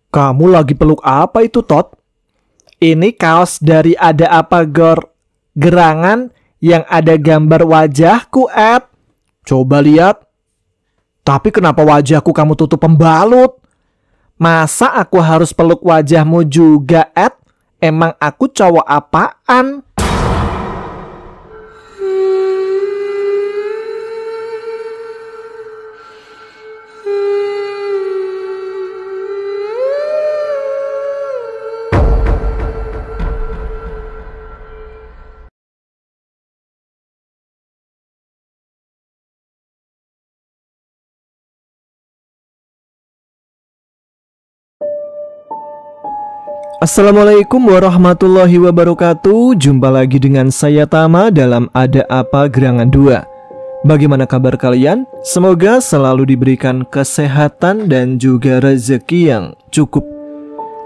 Kamu lagi peluk apa itu, Tot? Ini kaos dari Ada Apa Gerangan yang ada gambar wajahku, Ed. Coba lihat. Tapi kenapa wajahku kamu tutup pembalut? Masa aku harus peluk wajahmu juga, Ed? Emang aku cowok apaan? Assalamualaikum warahmatullahi wabarakatuh. Jumpa lagi dengan saya Tama dalam Ada Apa Gerangan 2. Bagaimana kabar kalian? Semoga selalu diberikan kesehatan dan juga rezeki yang cukup.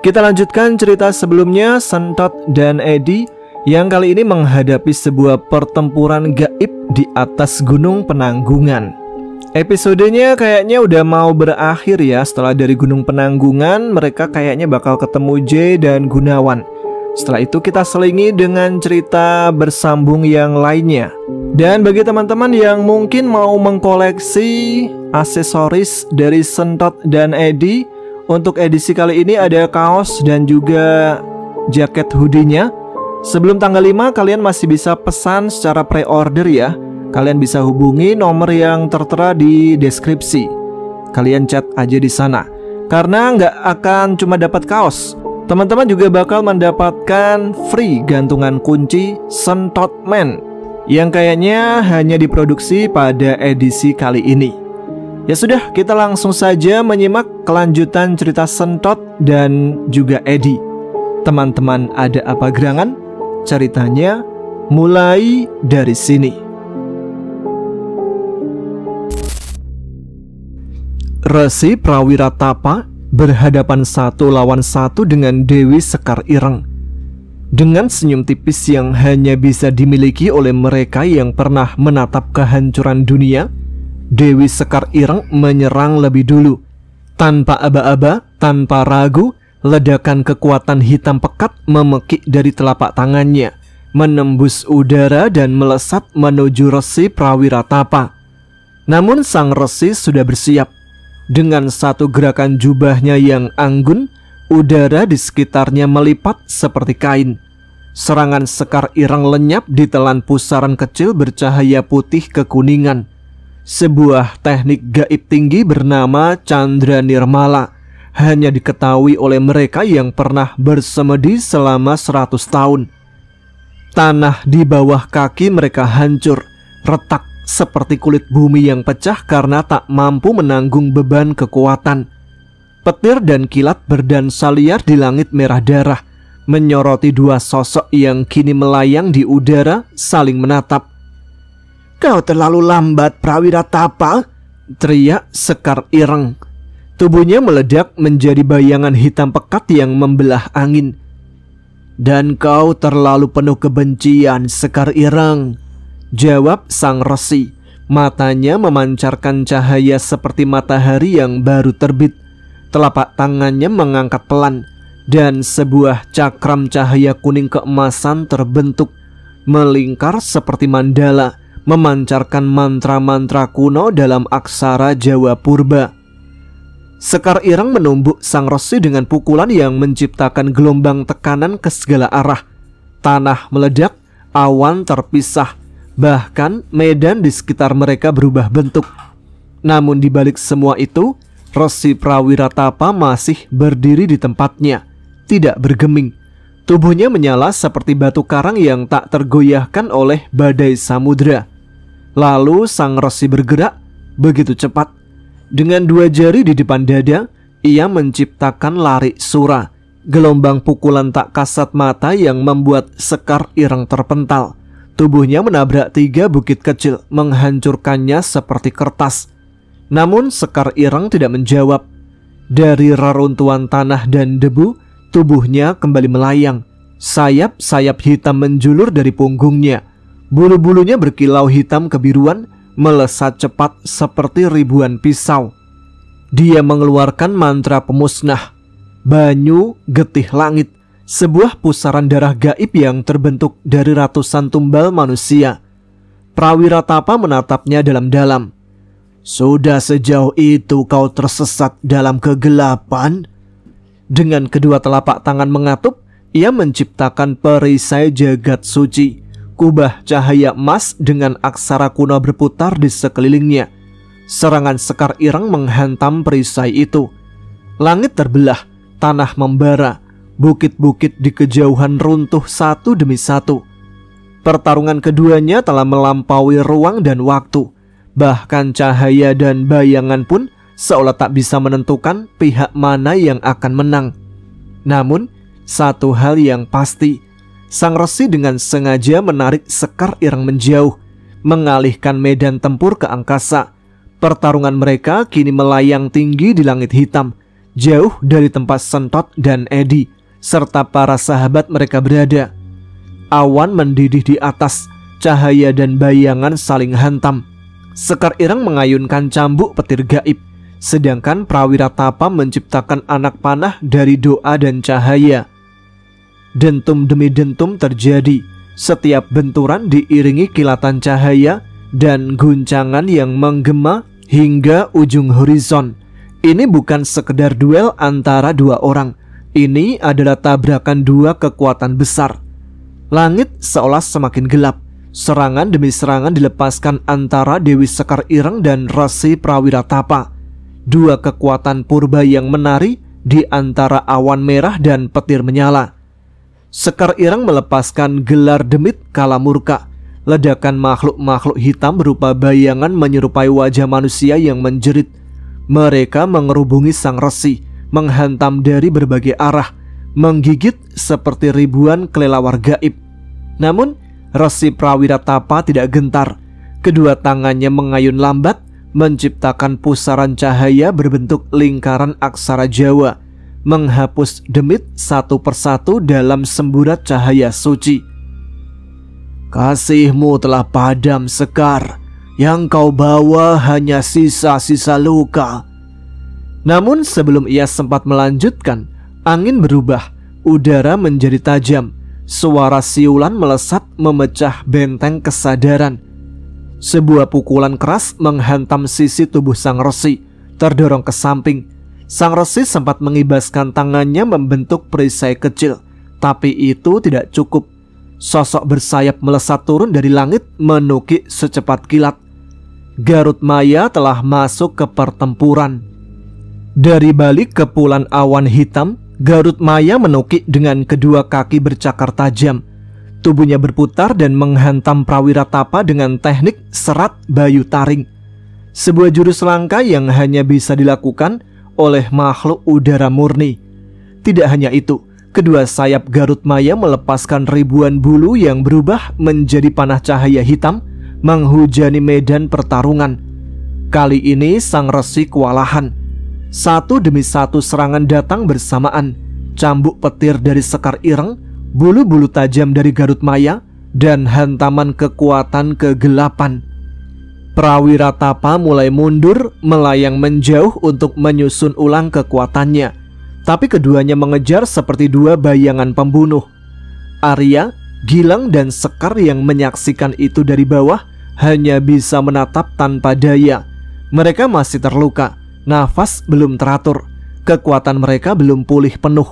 Kita lanjutkan cerita sebelumnya, Sentot dan Edi yang kali ini menghadapi sebuah pertempuran gaib di atas Gunung Penanggungan. Episodenya kayaknya udah mau berakhir ya. Setelah dari Gunung Penanggungan, mereka kayaknya bakal ketemu J dan Gunawan. Setelah itu kita selingi dengan cerita bersambung yang lainnya. Dan bagi teman-teman yang mungkin mau mengkoleksi aksesoris dari Sentot dan Edi, untuk edisi kali ini ada kaos dan juga jaket hoodie-nya. Sebelum tanggal 5 kalian masih bisa pesan secara pre-order ya. Kalian bisa hubungi nomor yang tertera di deskripsi. Kalian chat aja di sana. Karena nggak akan cuma dapat kaos, teman-teman juga bakal mendapatkan free gantungan kunci Sentot Man yang kayaknya hanya diproduksi pada edisi kali ini. Ya sudah, kita langsung saja menyimak kelanjutan cerita Sentot dan juga Edi. Teman-teman Ada Apa Gerangan, ceritanya mulai dari sini. Resi Prawiratapa berhadapan satu lawan satu dengan Dewi Sekar Ireng. Dengan senyum tipis yang hanya bisa dimiliki oleh mereka yang pernah menatap kehancuran dunia, Dewi Sekar Ireng menyerang lebih dulu. Tanpa aba-aba, tanpa ragu, ledakan kekuatan hitam pekat memekik dari telapak tangannya, menembus udara dan melesat menuju Resi Prawiratapa. Namun sang resi sudah bersiap. Dengan satu gerakan jubahnya yang anggun, udara di sekitarnya melipat seperti kain. Serangan Sekar Ireng lenyap ditelan pusaran kecil bercahaya putih kekuningan. Sebuah teknik gaib tinggi bernama Candra Nirmala hanya diketahui oleh mereka yang pernah bersemedi selama 100 tahun. Tanah di bawah kaki mereka hancur, retak seperti kulit bumi yang pecah karena tak mampu menanggung beban kekuatan. Petir dan kilat berdansa liar di langit merah darah, menyoroti dua sosok yang kini melayang di udara saling menatap. "Kau terlalu lambat, Prawiratapa!" teriak Sekar Ireng. Tubuhnya meledak menjadi bayangan hitam pekat yang membelah angin. "Dan kau terlalu penuh kebencian, Sekar Ireng," jawab sang resi. Matanya memancarkan cahaya seperti matahari yang baru terbit. Telapak tangannya mengangkat pelan, dan sebuah cakram cahaya kuning keemasan terbentuk, melingkar seperti mandala, memancarkan mantra-mantra kuno dalam aksara Jawa Purba. Sekar Ireng menumbuk sang resi dengan pukulan yang menciptakan gelombang tekanan ke segala arah. Tanah meledak, awan terpisah. Bahkan medan di sekitar mereka berubah bentuk. Namun di balik semua itu, Resi Prawiratapa masih berdiri di tempatnya, tidak bergeming. Tubuhnya menyala seperti batu karang yang tak tergoyahkan oleh badai samudra. Lalu sang resi bergerak begitu cepat. Dengan dua jari di depan dada, ia menciptakan larik sura, gelombang pukulan tak kasat mata yang membuat Sekar Ireng terpental. Tubuhnya menabrak 3 bukit kecil, menghancurkannya seperti kertas. Namun Sekar Ireng tidak menjawab. Dari reruntuhan tanah dan debu, tubuhnya kembali melayang. Sayap-sayap hitam menjulur dari punggungnya. Bulu-bulunya berkilau hitam kebiruan, melesat cepat seperti ribuan pisau. Dia mengeluarkan mantra pemusnah. Banyu Getih Langit, sebuah pusaran darah gaib yang terbentuk dari ratusan tumbal manusia. Prawiratapa menatapnya dalam-dalam. Sudah sejauh itu kau tersesat dalam kegelapan? Dengan kedua telapak tangan mengatup, ia menciptakan perisai jagat suci, kubah cahaya emas dengan aksara kuno berputar di sekelilingnya. Serangan Sekar Ireng menghantam perisai itu. Langit terbelah, tanah membara, bukit-bukit di kejauhan runtuh satu demi satu. Pertarungan keduanya telah melampaui ruang dan waktu. Bahkan cahaya dan bayangan pun seolah tak bisa menentukan pihak mana yang akan menang. Namun, satu hal yang pasti, sang resi dengan sengaja menarik Sekar Ireng menjauh, mengalihkan medan tempur ke angkasa. Pertarungan mereka kini melayang tinggi di langit hitam, jauh dari tempat Sentot dan Edi serta para sahabat mereka berada. Awan mendidih di atas, cahaya dan bayangan saling hantam. Sekar Ireng mengayunkan cambuk petir gaib, sedangkan Prawiratapa menciptakan anak panah dari doa dan cahaya. Dentum demi dentum terjadi, setiap benturan diiringi kilatan cahaya dan guncangan yang menggema hingga ujung horizon. Ini bukan sekedar duel antara dua orang, ini adalah tabrakan dua kekuatan besar. Langit seolah semakin gelap. Serangan demi serangan dilepaskan antara Dewi Sekar Ireng dan Resi Prawiratapa. Dua kekuatan purba yang menari di antara awan merah dan petir menyala. Sekar Ireng melepaskan gelar demit kala murka. Ledakan makhluk-makhluk hitam berupa bayangan menyerupai wajah manusia yang menjerit. Mereka mengerubungi sang resi, menghantam dari berbagai arah, menggigit seperti ribuan kelelawar gaib. Namun, Resi Prawiratapa tidak gentar. Kedua tangannya mengayun lambat, menciptakan pusaran cahaya berbentuk lingkaran aksara Jawa, menghapus demit satu persatu dalam semburat cahaya suci. Kasihmu telah padam, Sekar. Yang kau bawa hanya sisa-sisa luka. Namun sebelum ia sempat melanjutkan, angin berubah, udara menjadi tajam. Suara siulan melesat memecah benteng kesadaran. Sebuah pukulan keras menghantam sisi tubuh sang resi, terdorong ke samping. Sang resi sempat mengibaskan tangannya membentuk perisai kecil, tapi itu tidak cukup. Sosok bersayap melesat turun dari langit menukik secepat kilat. Garut Maya telah masuk ke pertempuran. Dari balik kepulan awan hitam, Garut Maya menukik dengan kedua kaki bercakar tajam. Tubuhnya berputar dan menghantam Prawiratapa dengan teknik serat bayu taring. Sebuah jurus langka yang hanya bisa dilakukan oleh makhluk udara murni. Tidak hanya itu, kedua sayap Garut Maya melepaskan ribuan bulu yang berubah menjadi panah cahaya hitam, menghujani medan pertarungan. Kali ini sang resi kewalahan. Satu demi satu serangan datang bersamaan. Cambuk petir dari Sekar Ireng, bulu-bulu tajam dari Garut Maya, dan hantaman kekuatan kegelapan. Prawiratapa mulai mundur, melayang menjauh untuk menyusun ulang kekuatannya. Tapi keduanya mengejar seperti dua bayangan pembunuh. Arya, Gilang, dan Sekar yang menyaksikan itu dari bawah hanya bisa menatap tanpa daya. Mereka masih terluka, nafas belum teratur, kekuatan mereka belum pulih penuh.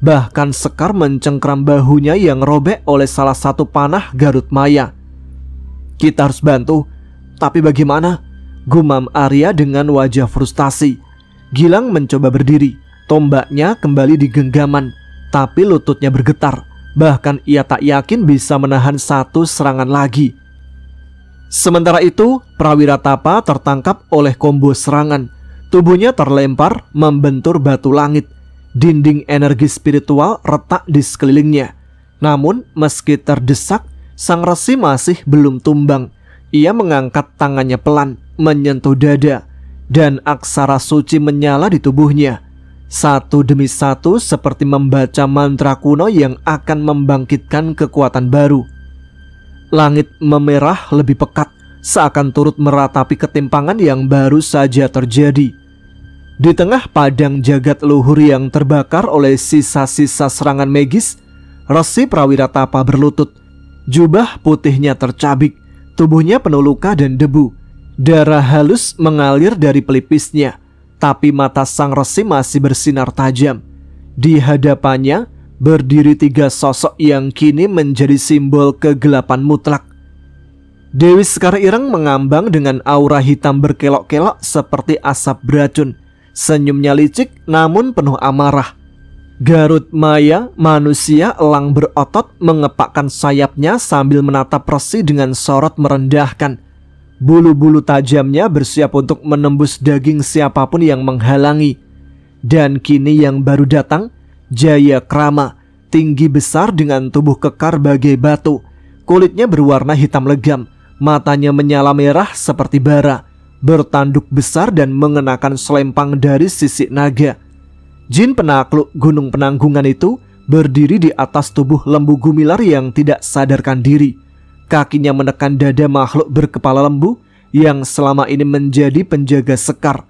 Bahkan Sekar mencengkram bahunya yang robek oleh salah satu panah Garut Maya. Kita harus bantu, tapi bagaimana? Gumam Arya dengan wajah frustasi. Gilang mencoba berdiri. Tombaknya kembali di genggaman, tapi lututnya bergetar. Bahkan ia tak yakin bisa menahan satu serangan lagi. Sementara itu, Prawiratapa tertangkap oleh kombo serangan. Tubuhnya terlempar membentur batu langit. Dinding energi spiritual retak di sekelilingnya. Namun meski terdesak, sang resi masih belum tumbang. Ia mengangkat tangannya pelan, menyentuh dada, dan aksara suci menyala di tubuhnya. Satu demi satu seperti membaca mantra kuno yang akan membangkitkan kekuatan baru. Langit memerah lebih pekat, seakan turut meratapi ketimpangan yang baru saja terjadi. Di tengah padang jagat luhur yang terbakar oleh sisa-sisa serangan magis, Resi Prawiratapa berlutut. Jubah putihnya tercabik, tubuhnya penuh luka dan debu. Darah halus mengalir dari pelipisnya, tapi mata sang resi masih bersinar tajam. Di hadapannya berdiri 3 sosok yang kini menjadi simbol kegelapan mutlak. Dewi Sekar Ireng mengambang dengan aura hitam berkelok-kelok seperti asap beracun. Senyumnya licik namun penuh amarah. Garut Maya, manusia elang berotot, mengepakkan sayapnya sambil menatap Resi dengan sorot merendahkan. Bulu-bulu tajamnya bersiap untuk menembus daging siapapun yang menghalangi. Dan kini yang baru datang, Jayakrama, tinggi besar dengan tubuh kekar bagai batu. Kulitnya berwarna hitam legam, matanya menyala merah seperti bara, bertanduk besar dan mengenakan selempang dari sisik naga. Jin penakluk gunung penanggungan itu berdiri di atas tubuh lembu gumilar yang tidak sadarkan diri. Kakinya menekan dada makhluk berkepala lembu yang selama ini menjadi penjaga Sekar.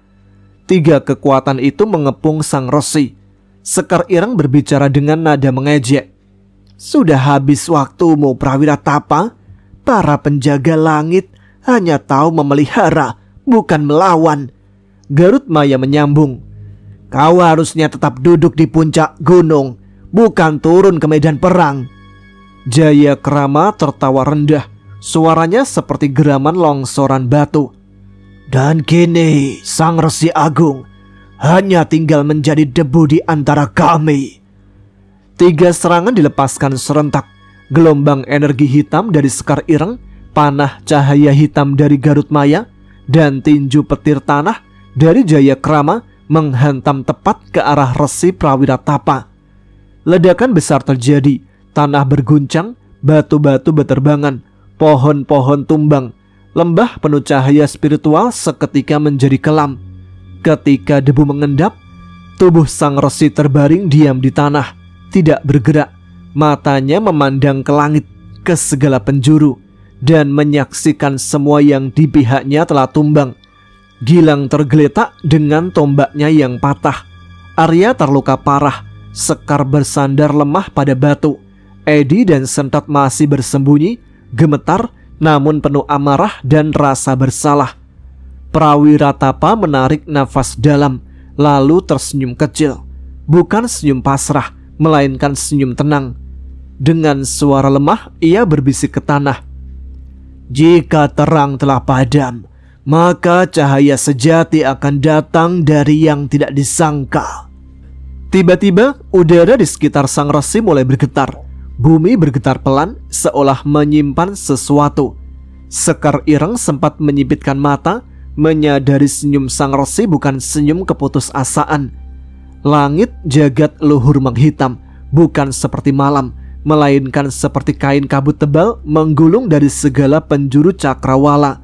3 kekuatan itu mengepung sang Resi. Sekar Ireng berbicara dengan nada mengejek. "Sudah habis waktumu, Prawiratapa. Para penjaga langit hanya tahu memelihara, bukan melawan." Garut Maya menyambung. "Kau harusnya tetap duduk di puncak gunung, bukan turun ke medan perang." Jayakrama tertawa rendah, suaranya seperti geraman longsoran batu. "Dan kini sang Resi Agung hanya tinggal menjadi debu di antara kami." 3 serangan dilepaskan serentak. Gelombang energi hitam dari Sekar Ireng, panah cahaya hitam dari Garut Maya, dan tinju petir tanah dari Jayakrama menghantam tepat ke arah Resi Prawiratapa. Ledakan besar terjadi, tanah berguncang, batu-batu berterbangan, pohon-pohon tumbang, lembah penuh cahaya spiritual seketika menjadi kelam. Ketika debu mengendap, tubuh sang Resi terbaring diam di tanah, tidak bergerak. Matanya memandang ke langit, ke segala penjuru, dan menyaksikan semua yang di pihaknya telah tumbang. Gilang tergeletak dengan tombaknya yang patah. Arya terluka parah. Sekar bersandar lemah pada batu. Edi dan Sentot masih bersembunyi, gemetar namun penuh amarah dan rasa bersalah. Prawiratapa menarik nafas dalam, lalu tersenyum kecil. Bukan senyum pasrah, melainkan senyum tenang. Dengan suara lemah ia berbisik ke tanah. "Jika terang telah padam, maka cahaya sejati akan datang dari yang tidak disangka." Tiba-tiba udara di sekitar sang Resi mulai bergetar. Bumi bergetar pelan seolah menyimpan sesuatu. Sekar Ireng sempat menyipitkan mata, menyadari senyum sang Resi bukan senyum keputusasaan. Langit jagat luhur menghitam, bukan seperti malam, melainkan seperti kain kabut tebal menggulung dari segala penjuru cakrawala.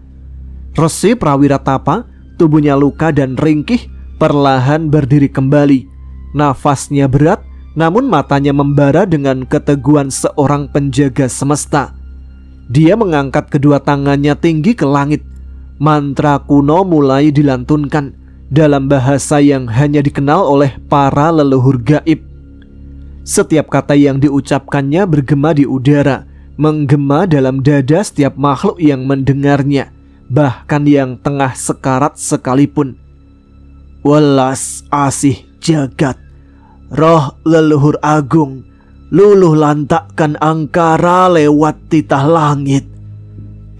Resi Prawiratapa, tubuhnya luka dan ringkih, perlahan berdiri kembali. Nafasnya berat, namun matanya membara dengan keteguhan seorang penjaga semesta. Dia mengangkat kedua tangannya tinggi ke langit. Mantra kuno mulai dilantunkan dalam bahasa yang hanya dikenal oleh para leluhur gaib. Setiap kata yang diucapkannya bergema di udara, menggema dalam dada setiap makhluk yang mendengarnya, bahkan yang tengah sekarat sekalipun. "Welas asih jagat, roh leluhur agung, luluh lantakkan angkara lewat titah langit."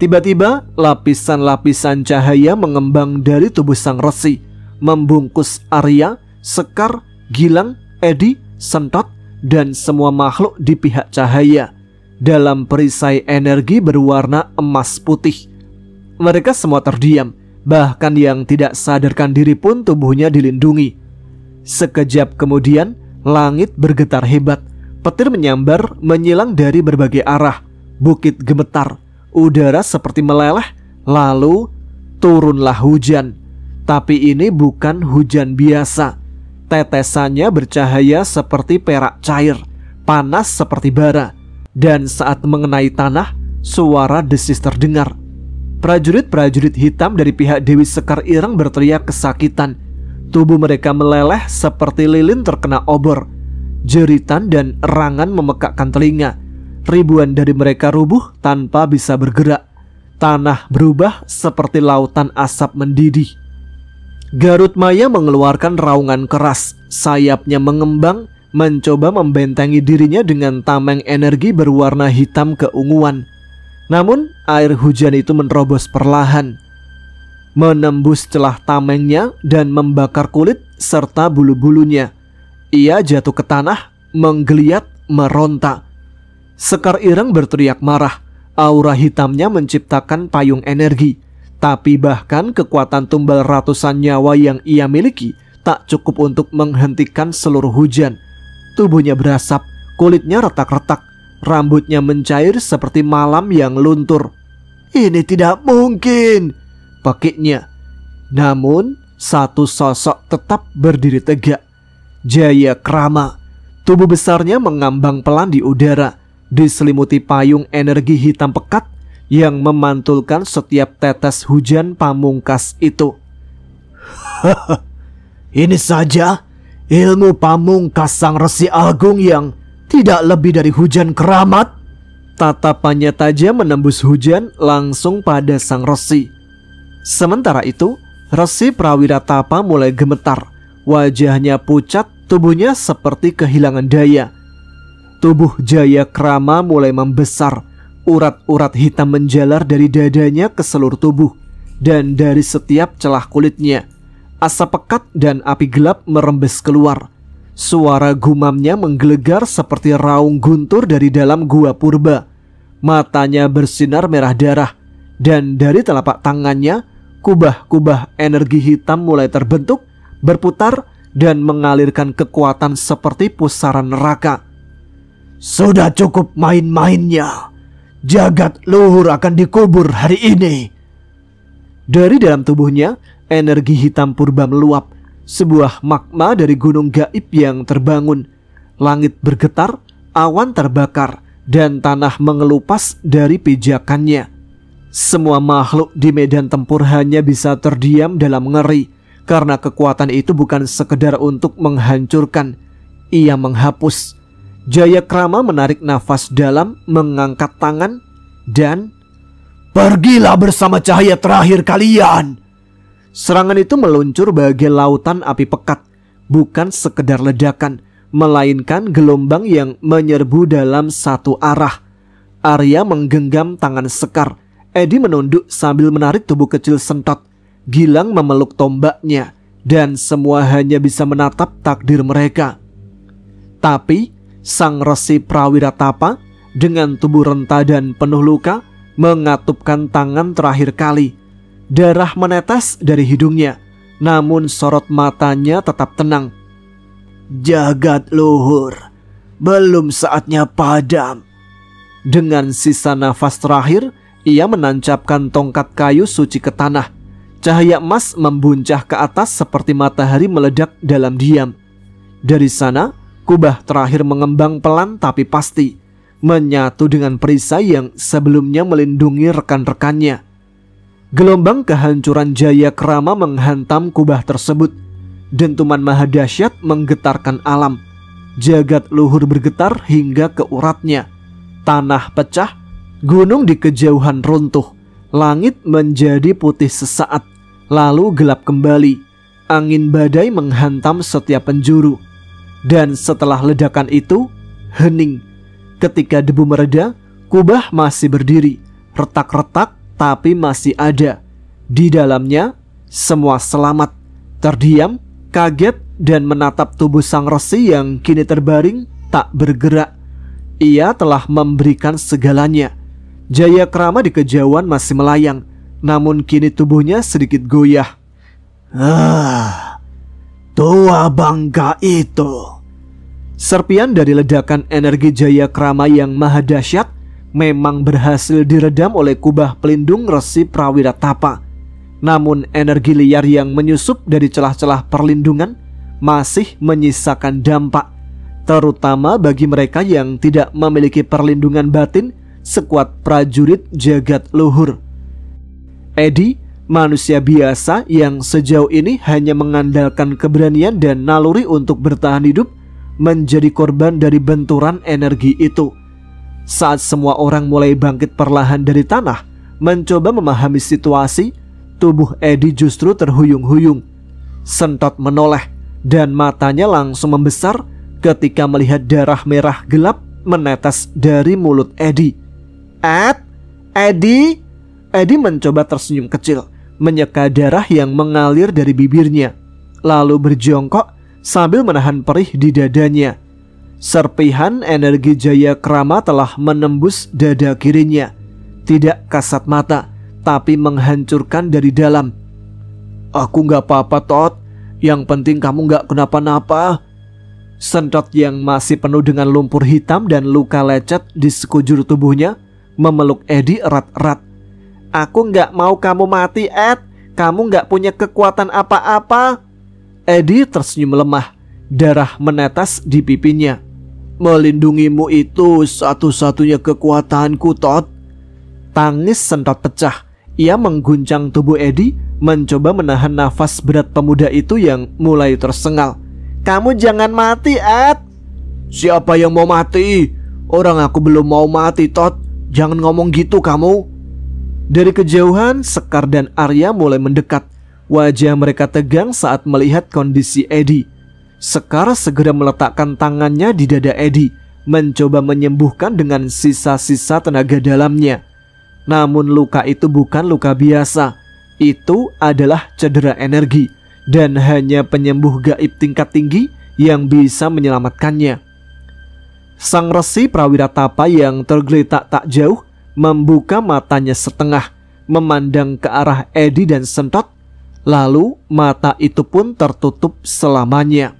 Tiba-tiba lapisan-lapisan cahaya mengembang dari tubuh sang Resi, membungkus Arya, Sekar, Gilang, Edi, Sentot, dan semua makhluk di pihak cahaya dalam perisai energi berwarna emas putih. Mereka semua terdiam, bahkan yang tidak sadarkan diri pun tubuhnya dilindungi. Sekejap kemudian langit bergetar hebat, petir menyambar menyilang dari berbagai arah, bukit gemetar, udara seperti meleleh, lalu turunlah hujan. Tapi ini bukan hujan biasa. Tetesannya bercahaya seperti perak cair, panas seperti bara, dan saat mengenai tanah, suara desis terdengar. Prajurit-prajurit hitam dari pihak Dewi Sekar Ireng berteriak kesakitan. Tubuh mereka meleleh seperti lilin terkena obor. Jeritan dan erangan memekakkan telinga. Ribuan dari mereka rubuh tanpa bisa bergerak. Tanah berubah seperti lautan asap mendidih. Garut Maya mengeluarkan raungan keras. Sayapnya mengembang, mencoba membentengi dirinya dengan tameng energi berwarna hitam keunguan. Namun air hujan itu menerobos perlahan, menembus celah tamengnya dan membakar kulit serta bulu-bulunya. Ia jatuh ke tanah, menggeliat, meronta. Sekar Ireng berteriak marah. Aura hitamnya menciptakan payung energi. Tapi bahkan kekuatan tumbal ratusan nyawa yang ia miliki tak cukup untuk menghentikan seluruh hujan. Tubuhnya berasap, kulitnya retak-retak, rambutnya mencair seperti malam yang luntur. "Ini tidak mungkin," pakiknya. Namun satu sosok tetap berdiri tegak. Jayakrama. Tubuh besarnya mengambang pelan di udara, diselimuti payung energi hitam pekat yang memantulkan setiap tetes hujan pamungkas itu. "Ini saja ilmu pamungkas sang Resi Agung yang tidak lebih dari hujan keramat." Tatapannya tajam menembus hujan langsung pada sang resi. Sementara itu, Resi Prawiratapa mulai gemetar. Wajahnya pucat, tubuhnya seperti kehilangan daya. Tubuh Jayakrama mulai membesar. Urat-urat hitam menjalar dari dadanya ke seluruh tubuh dan dari setiap celah kulitnya. Asap pekat dan api gelap merembes keluar. Suara gumamnya menggelegar seperti raung guntur dari dalam gua purba. Matanya bersinar merah darah, dan dari telapak tangannya kubah-kubah energi hitam mulai terbentuk, berputar dan mengalirkan kekuatan seperti pusaran neraka. "Sudah cukup main-mainnya. Jagat luhur akan dikubur hari ini." Dari dalam tubuhnya, energi hitam purba meluap. Sebuah magma dari gunung gaib yang terbangun. Langit bergetar, awan terbakar, dan tanah mengelupas dari pijakannya. Semua makhluk di medan tempur hanya bisa terdiam dalam ngeri, karena kekuatan itu bukan sekedar untuk menghancurkan, ia menghapus. Jayakrama menarik nafas dalam, mengangkat tangan, dan "Pergilah bersama cahaya terakhir kalian." Serangan itu meluncur bagai lautan api pekat, bukan sekedar ledakan, melainkan gelombang yang menyerbu dalam satu arah. Arya menggenggam tangan Sekar. Edi menunduk sambil menarik tubuh kecil Sentot. Gilang memeluk tombaknya, dan semua hanya bisa menatap takdir mereka. Tapi sang Resi Prawiratapa dengan tubuh renta dan penuh luka mengatupkan tangan terakhir kali. Darah menetes dari hidungnya, namun sorot matanya tetap tenang. "Jagat luhur, belum saatnya padam." Dengan sisa nafas terakhir, ia menancapkan tongkat kayu suci ke tanah. Cahaya emas membuncah ke atas seperti matahari meledak dalam diam. Dari sana, kubah terakhir mengembang pelan tapi pasti, menyatu dengan perisai yang sebelumnya melindungi rekan-rekannya. Gelombang kehancuran Jayakrama menghantam kubah tersebut. Dentuman maha dahsyat menggetarkan alam. Jagat luhur bergetar hingga ke uratnya. Tanah pecah, gunung di kejauhan runtuh. Langit menjadi putih sesaat, lalu gelap kembali. Angin badai menghantam setiap penjuru. Dan setelah ledakan itu, hening. Ketika debu mereda, kubah masih berdiri, retak-retak tapi masih ada. Di dalamnya, semua selamat, terdiam, kaget, dan menatap tubuh sang resi yang kini terbaring tak bergerak. Ia telah memberikan segalanya. Jayakrama di kejauhan masih melayang, namun kini tubuhnya sedikit goyah. Tua bangka itu." Serpian dari ledakan energi Jayakrama yang maha dahsyat memang berhasil diredam oleh kubah pelindung Resi Prawiratapa. Namun energi liar yang menyusup dari celah-celah perlindungan masih menyisakan dampak, terutama bagi mereka yang tidak memiliki perlindungan batin sekuat prajurit jagat luhur. Edi Manusia biasa yang sejauh ini hanya mengandalkan keberanian dan naluri untuk bertahan hidup menjadi korban dari benturan energi itu. Saat semua orang mulai bangkit perlahan dari tanah, mencoba memahami situasi, tubuh Eddie justru terhuyung-huyung. Sentot menoleh dan matanya langsung membesar ketika melihat darah merah gelap menetes dari mulut Eddie. Eddie? Eddie mencoba tersenyum kecil, menyeka darah yang mengalir dari bibirnya, lalu berjongkok sambil menahan perih di dadanya. Serpihan energi Jaya Krama telah menembus dada kirinya. Tidak kasat mata, tapi menghancurkan dari dalam. Aku gak apa-apa, Tot. Yang penting kamu gak kenapa-napa. Sentot yang masih penuh dengan lumpur hitam dan luka lecet di sekujur tubuhnya memeluk Eddie erat-erat. Aku gak mau kamu mati, Ed. Kamu gak punya kekuatan apa-apa. Eddie tersenyum lemah. Darah menetes di pipinya. Melindungimu itu satu-satunya kekuatanku, Tot. Tangis Sentot pecah. Ia mengguncang tubuh Eddie, mencoba menahan nafas berat pemuda itu yang mulai tersengal. Kamu jangan mati, Ed. Siapa yang mau mati? Orang aku belum mau mati, Tot. Jangan ngomong gitu kamu. Dari kejauhan, Sekar dan Arya mulai mendekat. Wajah mereka tegang saat melihat kondisi Eddie. Sekar segera meletakkan tangannya di dada Eddie, mencoba menyembuhkan dengan sisa-sisa tenaga dalamnya. Namun luka itu bukan luka biasa. Itu adalah cedera energi, dan hanya penyembuh gaib tingkat tinggi yang bisa menyelamatkannya. Sang Resi Prawiratapa yang tergeletak tak jauh membuka matanya setengah, memandang ke arah Eddie dan Sentot. Lalu mata itu pun tertutup selamanya.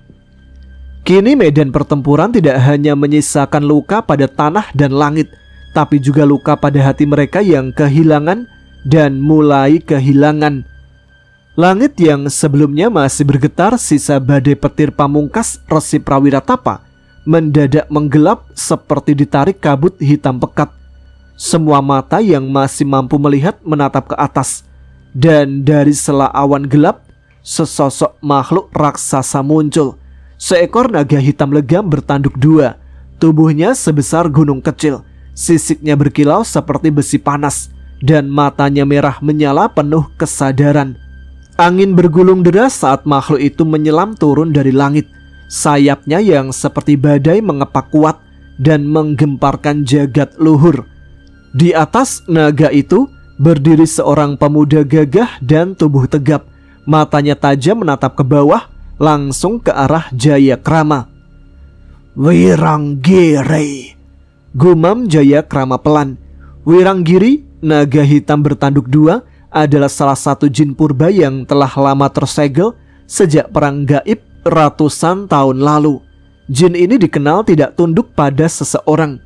Kini medan pertempuran tidak hanya menyisakan luka pada tanah dan langit, tapi juga luka pada hati mereka yang kehilangan dan mulai kehilangan. Langit yang sebelumnya masih bergetar sisa badai petir pamungkas Resi Prawiratapa mendadak menggelap seperti ditarik kabut hitam pekat. Semua mata yang masih mampu melihat menatap ke atas, dan dari sela awan gelap sesosok makhluk raksasa muncul. Seekor naga hitam legam bertanduk dua, tubuhnya sebesar gunung kecil, sisiknya berkilau seperti besi panas, dan matanya merah menyala penuh kesadaran. Angin bergulung deras saat makhluk itu menyelam turun dari langit. Sayapnya yang seperti badai mengepak kuat dan menggemparkan jagat luhur. Di atas naga itu berdiri seorang pemuda gagah dan tubuh tegap. Matanya tajam menatap ke bawah, langsung ke arah Jaya Krama. Wiranggiri, gumam Jaya Krama pelan. Wiranggiri, naga hitam bertanduk dua, adalah salah satu jin purba yang telah lama tersegel sejak perang gaib ratusan tahun lalu. Jin ini dikenal tidak tunduk pada seseorang.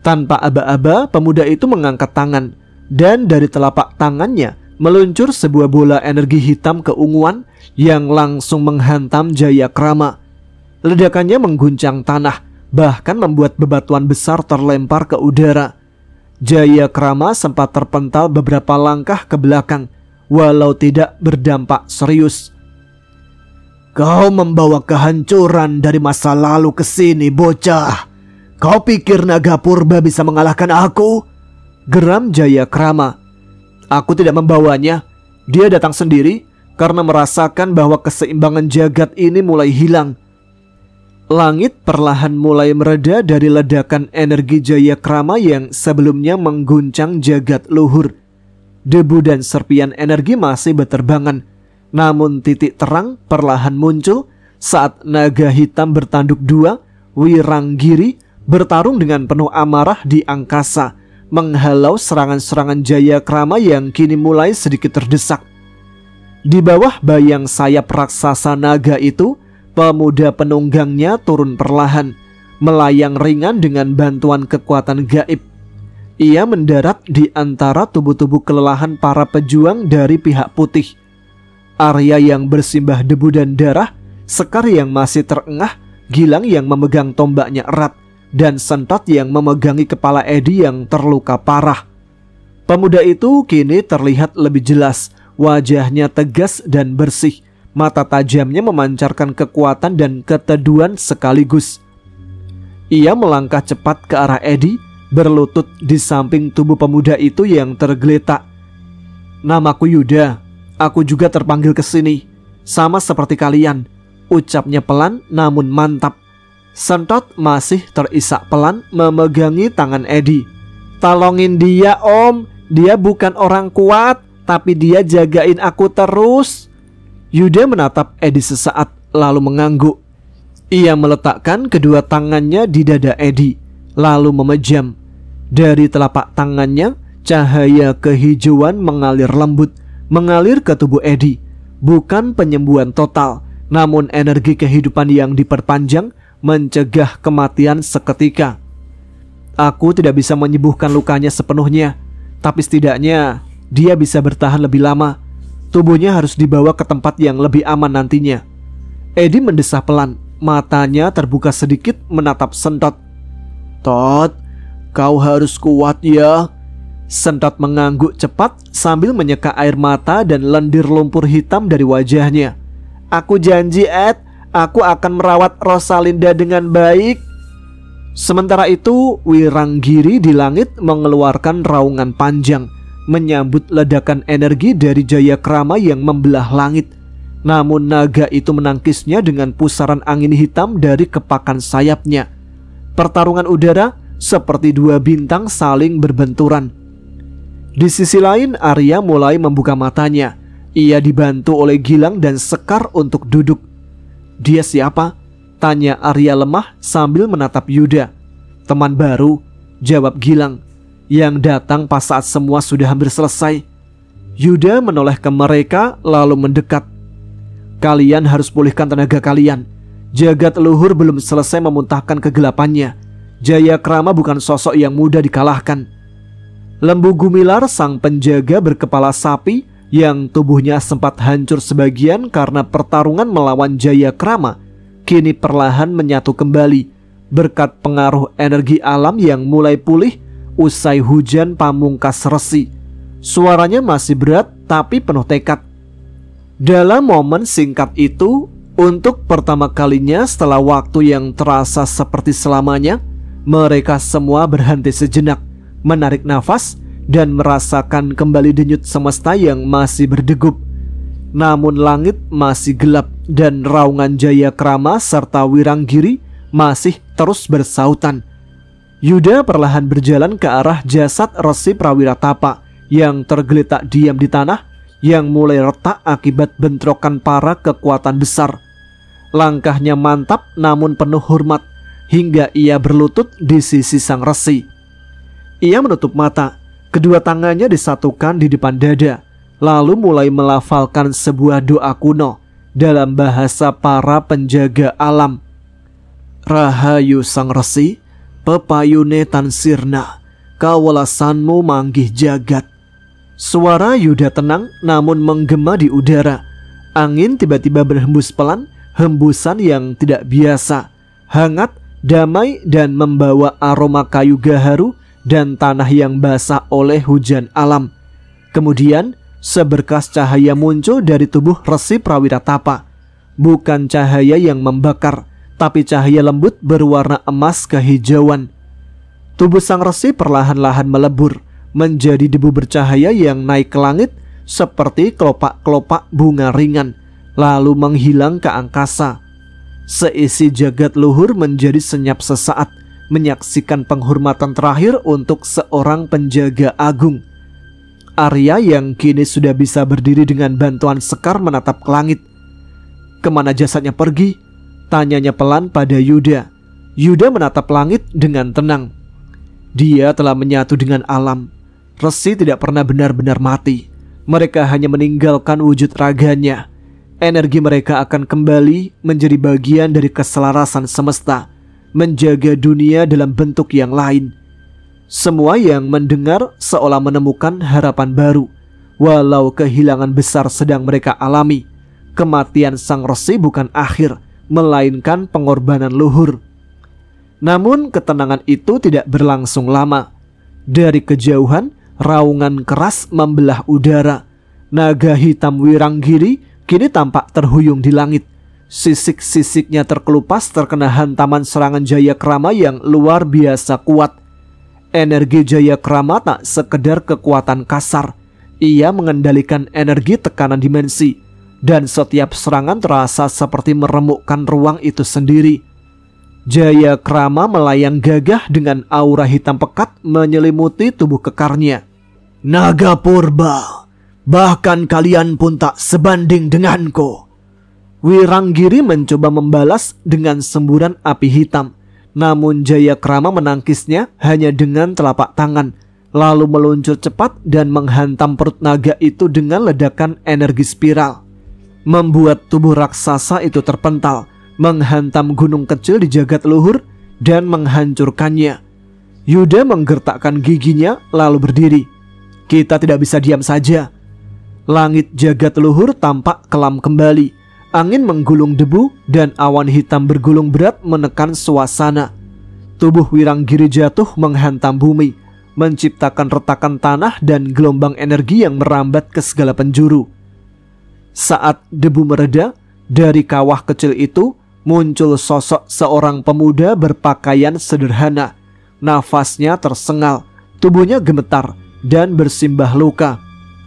Tanpa aba-aba, pemuda itu mengangkat tangan, dan dari telapak tangannya meluncur sebuah bola energi hitam keunguan yang langsung menghantam Jaya Krama. Ledakannya mengguncang tanah, bahkan membuat bebatuan besar terlempar ke udara. Jaya Krama sempat terpental beberapa langkah ke belakang, walau tidak berdampak serius. Kau membawa kehancuran dari masa lalu ke sini, bocah. Kau pikir naga purba bisa mengalahkan aku? Geram Jaya Krama. Aku tidak membawanya. Dia datang sendiri karena merasakan bahwa keseimbangan jagat ini mulai hilang. Langit perlahan mulai mereda dari ledakan energi Jaya Krama yang sebelumnya mengguncang jagat luhur. Debu dan serpian energi masih berterbangan, namun titik terang perlahan muncul saat naga hitam bertanduk dua, Wiranggiri, bertarung dengan penuh amarah di angkasa, menghalau serangan-serangan Jaya Krama yang kini mulai sedikit terdesak. Di bawah bayang sayap raksasa naga itu, pemuda penunggangnya turun perlahan, melayang ringan dengan bantuan kekuatan gaib. Ia mendarat di antara tubuh-tubuh kelelahan para pejuang dari pihak putih. Arya yang bersimbah debu dan darah, Sekar yang masih terengah, Gilang yang memegang tombaknya erat, dan Sentot yang memegangi kepala Eddie yang terluka parah. Pemuda itu kini terlihat lebih jelas. Wajahnya tegas dan bersih. Mata tajamnya memancarkan kekuatan dan keteduhan sekaligus. Ia melangkah cepat ke arah Eddie, berlutut di samping tubuh pemuda itu yang tergeletak. "Namaku Yuda. Aku juga terpanggil ke sini. Sama seperti kalian," ucapnya pelan namun mantap. Sentot masih terisak pelan memegangi tangan Eddie. "Tolongin dia, Om. Dia bukan orang kuat, tapi dia jagain aku terus." Yuda menatap Eddie sesaat lalu mengangguk. Ia meletakkan kedua tangannya di dada Eddie lalu memejam. Dari telapak tangannya cahaya kehijauan mengalir lembut, mengalir ke tubuh Eddie. Bukan penyembuhan total, namun energi kehidupan yang diperpanjang mencegah kematian seketika. "Aku tidak bisa menyembuhkan lukanya sepenuhnya, tapi setidaknya dia bisa bertahan lebih lama. Tubuhnya harus dibawa ke tempat yang lebih aman nantinya." Eddie mendesah pelan, matanya terbuka sedikit menatap Sentot. "Tot, kau harus kuat ya." Sentot mengangguk cepat sambil menyeka air mata dan lendir lumpur hitam dari wajahnya. "Aku janji, Ed, aku akan merawat Rosalinda dengan baik." Sementara itu, Wiranggiri di langit mengeluarkan raungan panjang, menyambut ledakan energi dari Jayakrama yang membelah langit. Namun naga itu menangkisnya dengan pusaran angin hitam dari kepakan sayapnya. Pertarungan udara seperti dua bintang saling berbenturan. Di sisi lain, Arya mulai membuka matanya. Ia dibantu oleh Gilang dan Sekar untuk duduk. "Dia siapa?" tanya Arya lemah sambil menatap Yuda. "Teman baru," jawab Gilang, "yang datang pas saat semua sudah hampir selesai." Yuda menoleh ke mereka lalu mendekat. "Kalian harus pulihkan tenaga kalian. Jagat leluhur belum selesai memuntahkan kegelapannya. Jayakrama bukan sosok yang mudah dikalahkan." Lembu Gumilar, sang penjaga berkepala sapi yang tubuhnya sempat hancur sebagian karena pertarungan melawan Jayakrama, kini perlahan menyatu kembali berkat pengaruh energi alam yang mulai pulih usai hujan pamungkas resi. Suaranya masih berat tapi penuh tekad. Dalam momen singkat itu, untuk pertama kalinya setelah waktu yang terasa seperti selamanya, mereka semua berhenti sejenak, menarik nafas dan merasakan kembali denyut semesta yang masih berdegup. Namun langit masih gelap dan raungan Jayakrama serta Wiranggiri masih terus bersautan. Yuda perlahan berjalan ke arah jasad Resi Prawiratapa yang tergeletak diam di tanah, yang mulai retak akibat bentrokan para kekuatan besar. Langkahnya mantap namun penuh hormat, hingga ia berlutut di sisi sang resi. Ia menutup mata, kedua tangannya disatukan di depan dada, lalu mulai melafalkan sebuah doa kuno dalam bahasa para penjaga alam. "Rahayu sang resi, pepayune tan sirna, kawelasanmu manggih jagat." Suara Yuda tenang namun menggema di udara. Angin tiba-tiba berhembus pelan, hembusan yang tidak biasa, hangat, damai dan membawa aroma kayu gaharu dan tanah yang basah oleh hujan alam. Kemudian seberkas cahaya muncul dari tubuh Resi Prawiratapa. Bukan cahaya yang membakar, tapi cahaya lembut berwarna emas kehijauan. Tubuh sang resi perlahan-lahan melebur menjadi debu bercahaya yang naik ke langit seperti kelopak-kelopak bunga ringan, lalu menghilang ke angkasa. Seisi jagat luhur menjadi senyap sesaat, menyaksikan penghormatan terakhir untuk seorang penjaga agung. Arya yang kini sudah bisa berdiri dengan bantuan Sekar menatap ke langit. "Kemana jasadnya pergi?" tanyanya pelan pada Yuda. Yuda menatap langit dengan tenang. Dia telah menyatu dengan alam. Resi tidak pernah benar-benar mati. Mereka hanya meninggalkan wujud raganya. Energi mereka akan kembali menjadi bagian dari keselarasan semesta, menjaga dunia dalam bentuk yang lain. Semua yang mendengar seolah menemukan harapan baru. Walau kehilangan besar sedang mereka alami, kematian sang resi bukan akhir, melainkan pengorbanan luhur. Namun ketenangan itu tidak berlangsung lama. Dari kejauhan, raungan keras membelah udara. Naga hitam Wiranggiri kini tampak terhuyung di langit. Sisik-sisiknya terkelupas terkena hantaman serangan Jayakrama yang luar biasa kuat. Energi Jayakrama tak sekedar kekuatan kasar. Ia mengendalikan energi tekanan dimensi, dan setiap serangan terasa seperti meremukkan ruang itu sendiri. Jayakrama melayang gagah dengan aura hitam pekat menyelimuti tubuh kekarnya. Naga purba, bahkan kalian pun tak sebanding denganku. Wiranggiri mencoba membalas dengan semburan api hitam. Namun Jayakrama menangkisnya hanya dengan telapak tangan, lalu meluncur cepat dan menghantam perut naga itu dengan ledakan energi spiral, membuat tubuh raksasa itu terpental, menghantam gunung kecil di jagat luhur dan menghancurkannya. Yuda menggertakkan giginya lalu berdiri. Kita tidak bisa diam saja. Langit jagat luhur tampak kelam kembali. Angin menggulung debu dan awan hitam bergulung berat menekan suasana. Tubuh Wiranggiri jatuh menghantam bumi, menciptakan retakan tanah dan gelombang energi yang merambat ke segala penjuru. Saat debu mereda, dari kawah kecil itu muncul sosok seorang pemuda berpakaian sederhana. Nafasnya tersengal, tubuhnya gemetar dan bersimbah luka.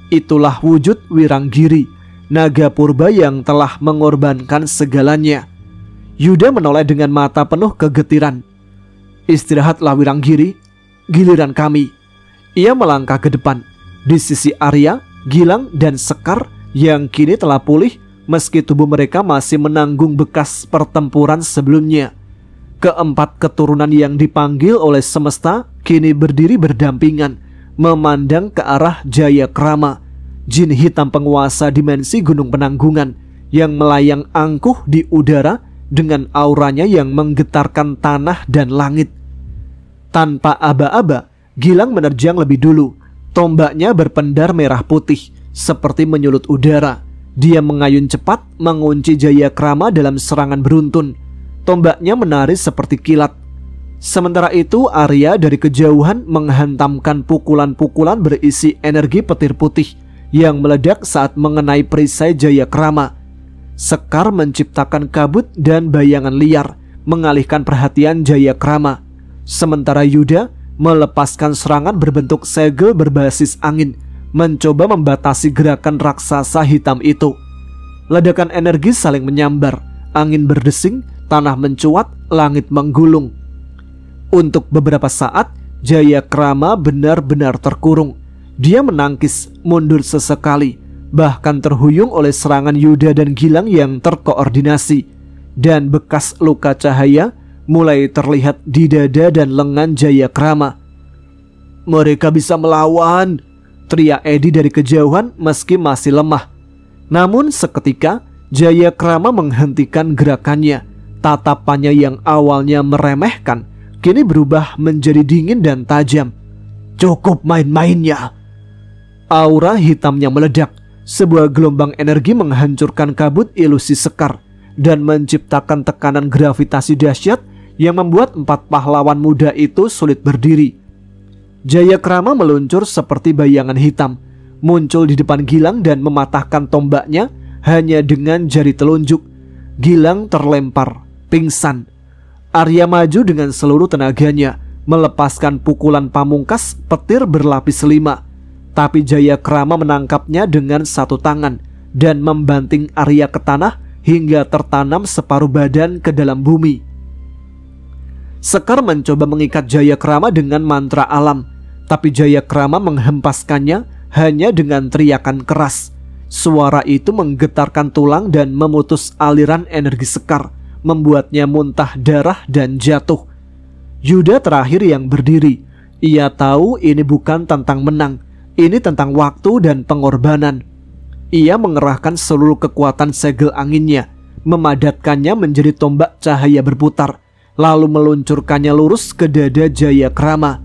Itulah wujud Wiranggiri, naga purba yang telah mengorbankan segalanya. Yuda menoleh dengan mata penuh kegetiran. Istirahatlah Wiranggiri, giliran kami. Ia melangkah ke depan. Di sisi Arya, Gilang dan Sekar yang kini telah pulih meski tubuh mereka masih menanggung bekas pertempuran sebelumnya. Keempat keturunan yang dipanggil oleh semesta kini berdiri berdampingan, memandang ke arah Jayakrama, jin hitam penguasa dimensi Gunung Penanggungan yang melayang angkuh di udara dengan auranya yang menggetarkan tanah dan langit. Tanpa aba-aba, Gilang menerjang lebih dulu. Tombaknya berpendar merah putih seperti menyulut udara. Dia mengayun cepat mengunci Jayakrama dalam serangan beruntun. Tombaknya menari seperti kilat. Sementara itu Arya dari kejauhan menghantamkan pukulan-pukulan berisi energi petir putih yang meledak saat mengenai perisai Jayakrama. Sekar menciptakan kabut dan bayangan liar mengalihkan perhatian Jayakrama. Sementara Yuda melepaskan serangan berbentuk segel berbasis angin, mencoba membatasi gerakan raksasa hitam itu. Ledakan energi saling menyambar, angin berdesing, tanah mencuat, langit menggulung. Untuk beberapa saat Jayakrama benar-benar terkurung. Dia menangkis, mundur sesekali, bahkan terhuyung oleh serangan Yuda dan Gilang yang terkoordinasi. Dan bekas luka cahaya mulai terlihat di dada dan lengan Jayakrama. Mereka bisa melawan, teriak Edi dari kejauhan meski masih lemah. Namun seketika Jayakrama menghentikan gerakannya. Tatapannya yang awalnya meremehkan kini berubah menjadi dingin dan tajam. Cukup main-mainnya. Aura hitamnya meledak. Sebuah gelombang energi menghancurkan kabut ilusi Sekar dan menciptakan tekanan gravitasi dahsyat yang membuat empat pahlawan muda itu sulit berdiri. Jayakrama meluncur seperti bayangan hitam, muncul di depan Gilang dan mematahkan tombaknya hanya dengan jari telunjuk. Gilang terlempar, pingsan. Arya maju dengan seluruh tenaganya, melepaskan pukulan pamungkas petir berlapis 5. Tapi Jayakrama menangkapnya dengan satu tangan dan membanting Arya ke tanah hingga tertanam separuh badan ke dalam bumi. Sekar mencoba mengikat Jayakrama dengan mantra alam, tapi Jayakrama menghempaskannya hanya dengan teriakan keras. Suara itu menggetarkan tulang dan memutus aliran energi Sekar, membuatnya muntah darah dan jatuh. Yuda terakhir yang berdiri. Ia tahu ini bukan tentang menang, ini tentang waktu dan pengorbanan. Ia mengerahkan seluruh kekuatan segel anginnya, memadatkannya menjadi tombak cahaya berputar, lalu meluncurkannya lurus ke dada Jayakrama.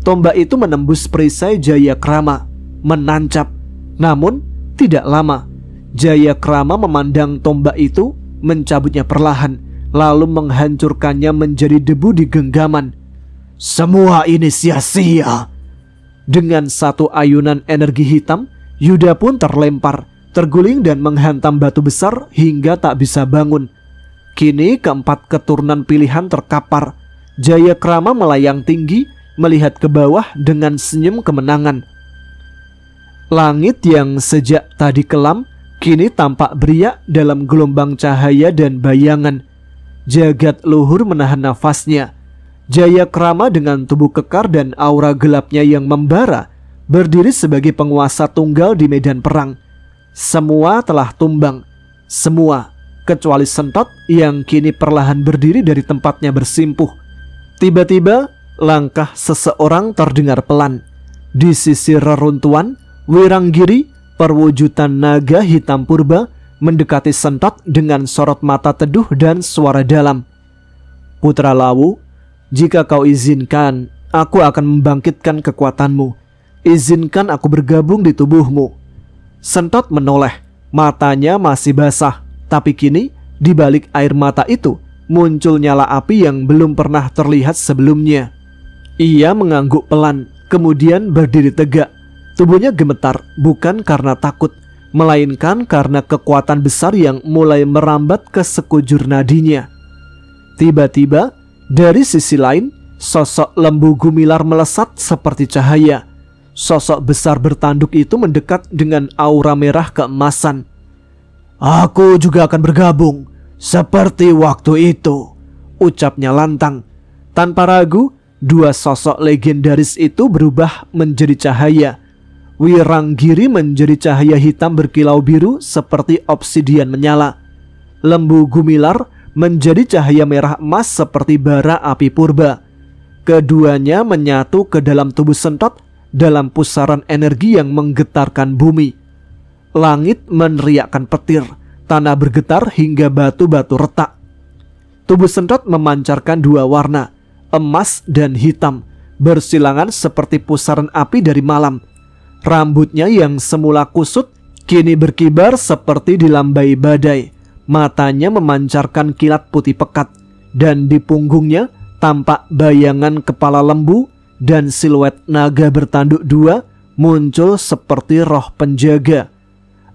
Tombak itu menembus perisai Jayakrama, menancap. Namun tidak lama, Jayakrama memandang tombak itu, mencabutnya perlahan, lalu menghancurkannya menjadi debu di genggaman. Semua ini sia-sia. Dengan satu ayunan energi hitam, Yuda pun terlempar, terguling dan menghantam batu besar hingga tak bisa bangun. Kini keempat keturunan pilihan terkapar. Jayakrama melayang tinggi, melihat ke bawah dengan senyum kemenangan. Langit yang sejak tadi kelam, kini tampak beriak dalam gelombang cahaya dan bayangan. Jagat luhur menahan nafasnya. Jayakrama dengan tubuh kekar dan aura gelapnya yang membara, berdiri sebagai penguasa tunggal di medan perang. Semua telah tumbang. Semua, kecuali Sentot yang kini perlahan berdiri dari tempatnya bersimpuh. Tiba-tiba, langkah seseorang terdengar pelan. Di sisi reruntuhan, Wiranggiri, perwujudan naga hitam purba, mendekati Sentot dengan sorot mata teduh dan suara dalam. "Putra Lawu, jika kau izinkan, aku akan membangkitkan kekuatanmu. Izinkan aku bergabung di tubuhmu." Sentot menoleh, matanya masih basah, tapi kini di balik air mata itu muncul nyala api yang belum pernah terlihat sebelumnya. Ia mengangguk pelan, kemudian berdiri tegak. Tubuhnya gemetar, bukan karena takut, melainkan karena kekuatan besar yang mulai merambat ke sekujur nadinya. Tiba-tiba, dari sisi lain, sosok lembu gumilar melesat seperti cahaya. Sosok besar bertanduk itu mendekat dengan aura merah keemasan. "Aku juga akan bergabung, seperti waktu itu," ucapnya lantang. Tanpa ragu, dua sosok legendaris itu berubah menjadi cahaya. Wiranggiri menjadi cahaya hitam berkilau biru seperti obsidian menyala. Lembu gumilar menjadi cahaya merah emas seperti bara api purba. Keduanya menyatu ke dalam tubuh Sentot dalam pusaran energi yang menggetarkan bumi. Langit meneriakkan petir, tanah bergetar hingga batu-batu retak. Tubuh Sentot memancarkan dua warna, emas dan hitam, bersilangan seperti pusaran api dari malam. Rambutnya yang semula kusut kini berkibar seperti dilambai badai. Matanya memancarkan kilat putih pekat, dan di punggungnya tampak bayangan kepala lembu dan siluet naga bertanduk dua muncul seperti roh penjaga.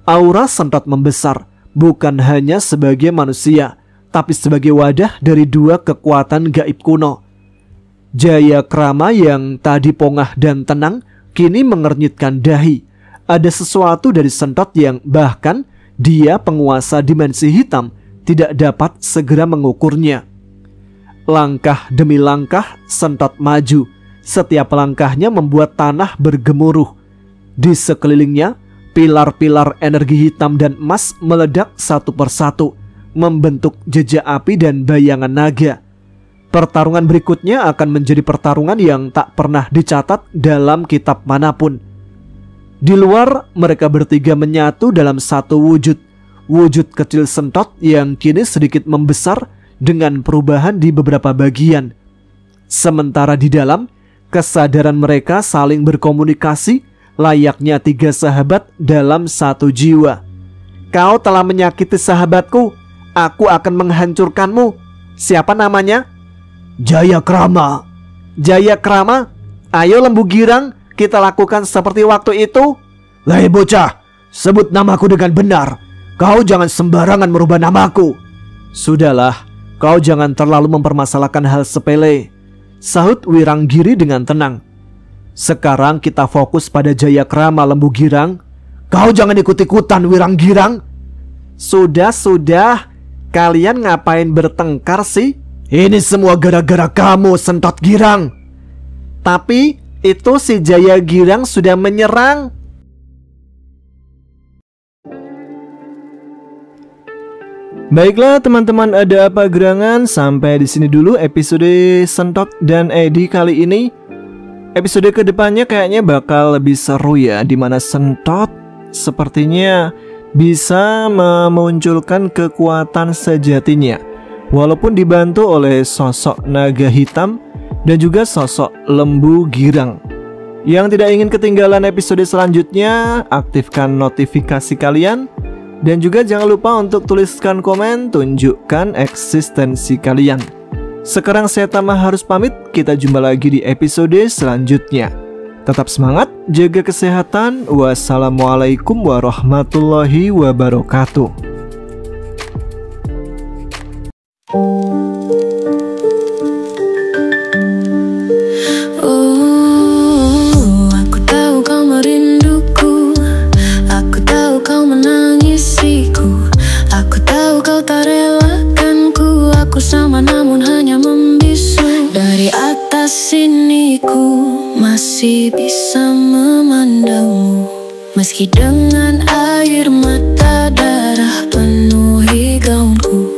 Aura Sentot membesar, bukan hanya sebagai manusia, tapi sebagai wadah dari dua kekuatan gaib kuno. Jayakrama yang tadi pongah dan tenang kini mengernyitkan dahi. Ada sesuatu dari Sentot yang bahkan dia, penguasa dimensi hitam, tidak dapat segera mengukurnya. Langkah demi langkah Sentot maju. Setiap langkahnya membuat tanah bergemuruh. Di sekelilingnya, pilar-pilar energi hitam dan emas meledak satu persatu, membentuk jejak api dan bayangan naga. Pertarungan berikutnya akan menjadi pertarungan yang tak pernah dicatat dalam kitab manapun. Di luar, mereka bertiga menyatu dalam satu wujud. Wujud kecil Sentot yang kini sedikit membesar dengan perubahan di beberapa bagian. Sementara di dalam, kesadaran mereka saling berkomunikasi layaknya tiga sahabat dalam satu jiwa. "Kau telah menyakiti sahabatku, aku akan menghancurkanmu." "Siapa namanya?" "Jayakrama." "Jayakrama? Ayo lembu girang, kita lakukan seperti waktu itu." "Hei bocah, sebut namaku dengan benar. Kau jangan sembarangan merubah namaku." "Sudahlah, kau jangan terlalu mempermasalahkan hal sepele," sahut Wiranggiri dengan tenang. "Sekarang kita fokus pada Jayakrama, lembu girang." "Kau jangan ikut-ikutan, Wiranggirang." Sudah, kalian ngapain bertengkar sih?" "Ini semua gara-gara kamu, Sentot Girang." "Tapi itu si Jaya Girang sudah menyerang." Baiklah teman-teman, ada apa gerangan? Sampai di sini dulu episode Sentot dan Edi kali ini. Episode kedepannya kayaknya bakal lebih seru ya, dimana Sentot sepertinya bisa memunculkan kekuatan sejatinya, walaupun dibantu oleh sosok naga hitam dan juga sosok lembu girang. Yang tidak ingin ketinggalan episode selanjutnya, aktifkan notifikasi kalian. Dan juga jangan lupa untuk tuliskan komen, tunjukkan eksistensi kalian. Sekarang saya Tama harus pamit, kita jumpa lagi di episode selanjutnya. Tetap semangat, jaga kesehatan. Wassalamualaikum warahmatullahi wabarakatuh. Aku tahu kau merinduku, aku tahu kau menangisiku, aku tahu kau tak relakanku. Aku sama namun hanya membisu. Dari atas sini ku masih bisa memandangmu, meski dengan air mata darah penuhi gaunku.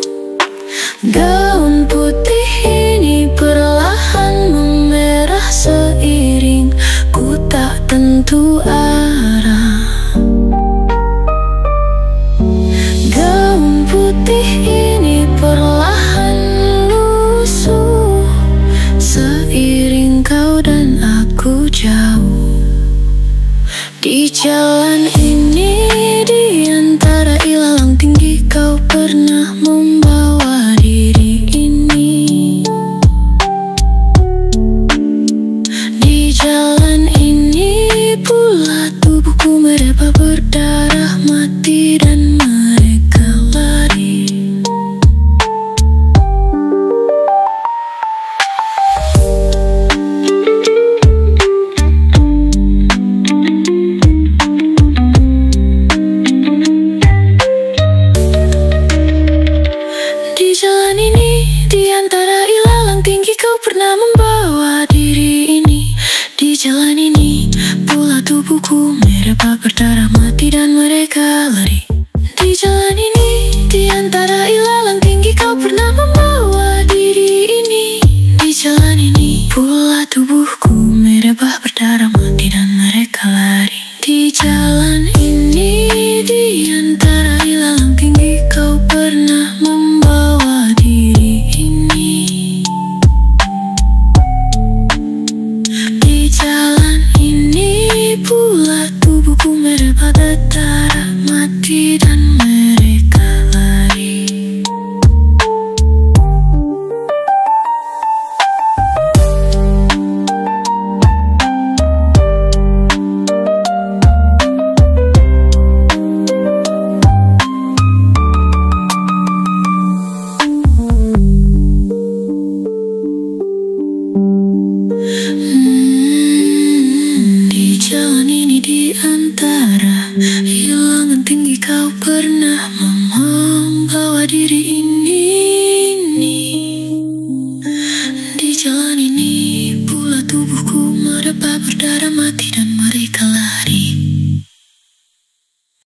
Gaun putih ini perlahan memerah seiring ku tak tentu arah. Gaun putih ini perlahan lusuh seiring kau dan aku jauh. Di jalan ini, di antara ilalang tinggi, kau pernah membawa diri ini. Di jalan ini pula tubuhku mereba berdarah mati dan mereka lari. Di jalan ini, di antara ilalang tinggi, kau pernah membawa diri ini. Di jalan ini pula tubuhku mereba berdarah mati dan mereka lari. Di jalan ini, di antara ilalang tinggi, kau pernah membawa diri ini. Di jalan ini pula tubuhku mereba berdarah mati dan mereka lari. Di jalan ini, di antara ilalang tinggi, kau pernah membawa diri ini. Di jalan ini pula tubuhku mereba berdarah mati dan mereka lari. Di jalan ini, di antara ilalang tinggi, kau pernah membawa diri ini. Di jalan ini pula tubuhku mereba berdarah mati dan mereka